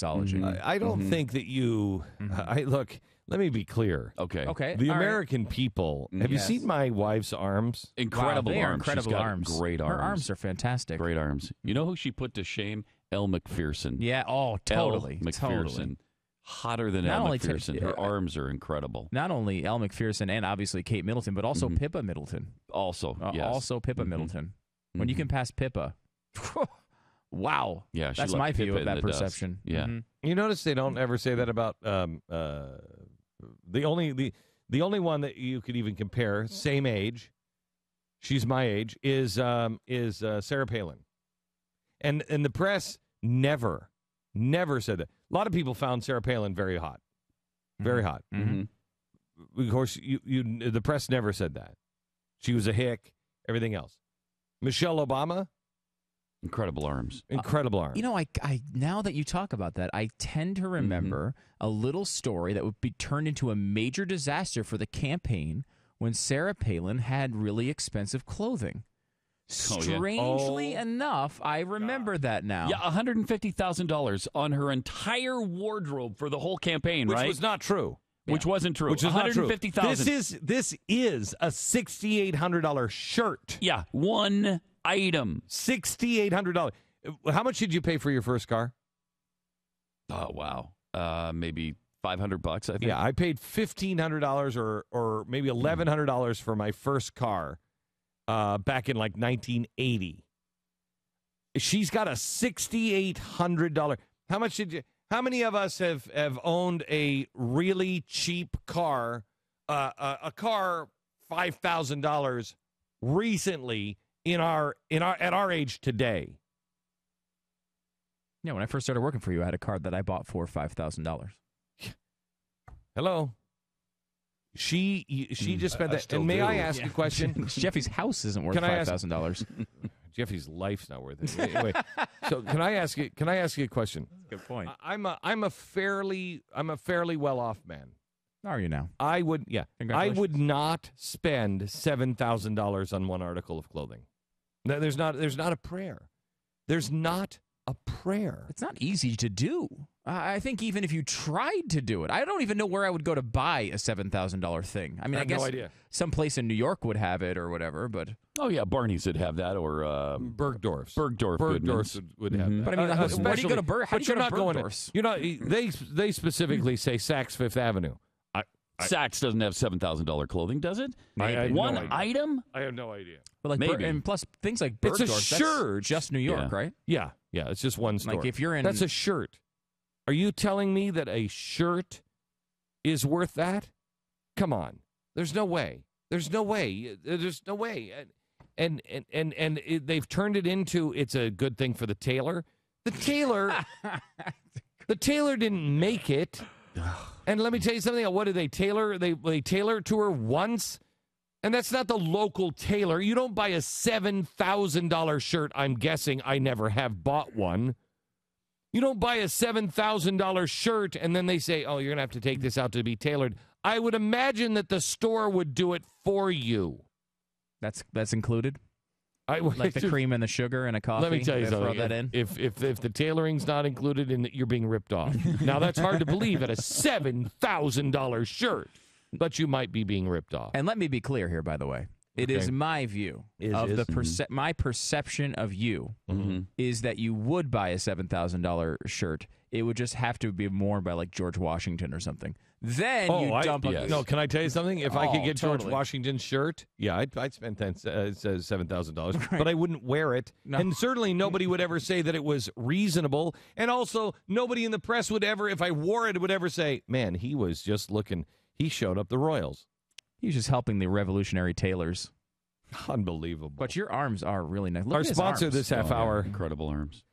reflexology. I don't think that you. Look. Let me be clear. Okay. The American people. Have you seen my wife's arms? Incredible Wow, they are arms. incredible She's got arms. Great arms. Her arms are fantastic. Great arms. You know who she put to shame? Elle Macpherson. Yeah. Oh, totally. Elle Macpherson. Totally. Hotter than Not Elle only Macpherson. Her arms are incredible. Not only Elle Macpherson and obviously Kate Middleton, but also Pippa Middleton. Also, yes. Also Pippa Middleton. When you can pass Pippa, wow. Yeah, she that's left my view Pippa of in that the perception. dust. Yeah. You notice they don't ever say that about the only one that you could even compare, same age, she's my age, is Sarah Palin, and the press never said that. A lot of people found Sarah Palin very hot, very hot. Of course, the press never said that. She was a hick. Everything else. Michelle Obama. Incredible arms. Incredible arms. You know, I now that you talk about that, I tend to remember a little story that would be turned into a major disaster for the campaign when Sarah Palin had really expensive clothing. Strangely enough, I remember that now. Yeah, $150,000 on her entire wardrobe for the whole campaign, Which right? was not true. Which wasn't true. Which is not true. $150,000. This is a $6,800 shirt. Yeah, one item. $6,800. How much did you pay for your first car? Oh, wow. Maybe $500, I think. Yeah, I paid $1,500 or maybe $1,100 for my first car back in like 1980. She's got a $6,800. How much did you? How many of us have owned a really cheap car, a car $5,000 recently at our age today? Yeah, when I first started working for you, I had a car that I bought for $5,000. Hello. She just spent that. And may I ask a question? Jeffy's house isn't worth $5,000. Jeffy's life's not worth it. Anyway, so can I ask you a question? Good point. I'm a fairly well off man. How are you now? I would not spend $7,000 on one article of clothing. There's not a prayer. There's not a prayer. It's not easy to do. I think even if you tried to do it, I don't even know where I would go to buy a $7,000 thing. I mean, I guess no idea. Some place in New York would have it or whatever, but Oh, yeah, Barney's would have that, or Bergdorf's. Bergdorf's would have that. But I mean, where do you go to Bergdorf's? They specifically say Saks Fifth Avenue. Saks doesn't have $7,000 clothing, does it? One item? I have no idea. But like Maybe. and plus things like It's a Bergdorf's, shirt. that's just New York, right? Yeah, it's just one store. Like if you're in, that's a shirt. Are you telling me that a shirt is worth that? Come on. There's no way. There's no way. And they've turned it into it's a good thing for the tailor. The tailor didn't make it. And let me tell you something. What do they tailor? They tailor to her once, and that's not the local tailor. You don't buy a $7,000 shirt. I'm guessing I never have bought one. You don't buy a $7,000 shirt, and then they say, "Oh, you're gonna have to take this out to be tailored." I would imagine that the store would do it for you. That's included. Like the cream and the sugar and a coffee. Let me tell you something. Throw that in. If the tailoring's not included, you're being ripped off. Now that's hard to believe at a $7,000 shirt, but you might be being ripped off. And let me be clear here, by the way. It is my view my perception of you is that you would buy a $7,000 shirt. It would just have to be worn by like George Washington or something. Then you dump it. No, can I tell you something? If I could get George Washington's shirt, I'd spend $7,000, right. But I wouldn't wear it. No. And certainly nobody would ever say that it was reasonable. And also nobody in the press would ever, if I wore it, would ever say, man, he was just looking, he showed up the Royals. He's just helping the revolutionary tailors. Unbelievable. But your arms are really nice. Look Our at his sponsor arms. this half hour. Incredible arms.